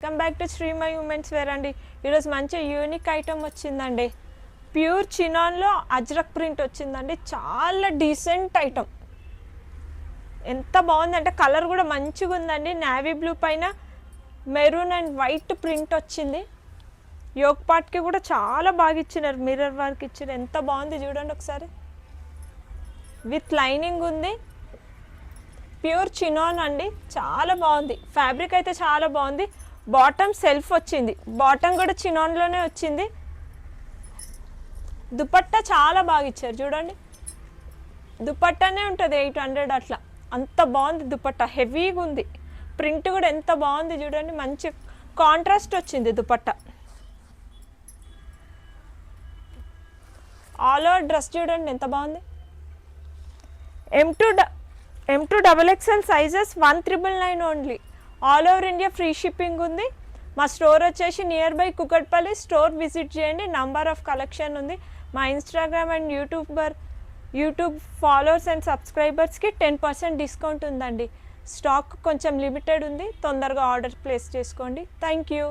Welcome back to శ్రీమై women's wear అండి. ఈరోజు మంచి యూనిక్ ఐటమ్ వచ్చిందండి. ప్యూర్ చినాన్లో అజ్రక్ ప్రింట్ వచ్చిందండి. చాలా డీసెంట్ ఐటమ్. ఎంత బాగుందంటే కలర్ కూడా మంచిగా ఉందండి. నేవీ బ్లూ పైన మెరూన్ అండ్ వైట్ ప్రింట్ వచ్చింది. యోక్ పార్ట్కి కూడా చాలా బాగా ఇచ్చినారు, మిర్రర్ వర్క్ ఇచ్చారు. ఎంత బాగుంది చూడండి ఒకసారి. విత్ లైనింగ్ ఉంది. ప్యూర్ చినాన్ అండి, చాలా బాగుంది. ఫ్యాబ్రిక్ అయితే చాలా బాగుంది. బాటమ్ సెల్ఫ్ వచ్చింది, బాటమ్ కూడా చినాన్లోనే వచ్చింది. దుపట్టా చాలా బాగా ఇచ్చారు చూడండి. దుపట్టానే ఉంటుంది 800 అట్లా. అంత బాగుంది దుపట్టా, హెవీగా ఉంది. ప్రింట్ కూడా ఎంత బాగుంది చూడండి. మంచి కాంట్రాస్ట్ వచ్చింది దుపట్టా. ఆల్ ఓవర్ డ్రెస్ చూడండి ఎంత బాగుంది. M2 XXL sizes 1999 only. All over India free shipping ఉంది. మా స్టోర్ వచ్చేసి near by Kukatpally. Store visit చేయండి. నంబర్ ఆఫ్ కలెక్షన్ ఉంది. మా Instagram and YouTube followers and సబ్స్క్రైబర్స్కి 10% డిస్కౌంట్ ఉందండి. స్టాక్ కొంచెం లిమిటెడ్ ఉంది, తొందరగా ఆర్డర్ ప్లేస్ చేసుకోండి. Thank you.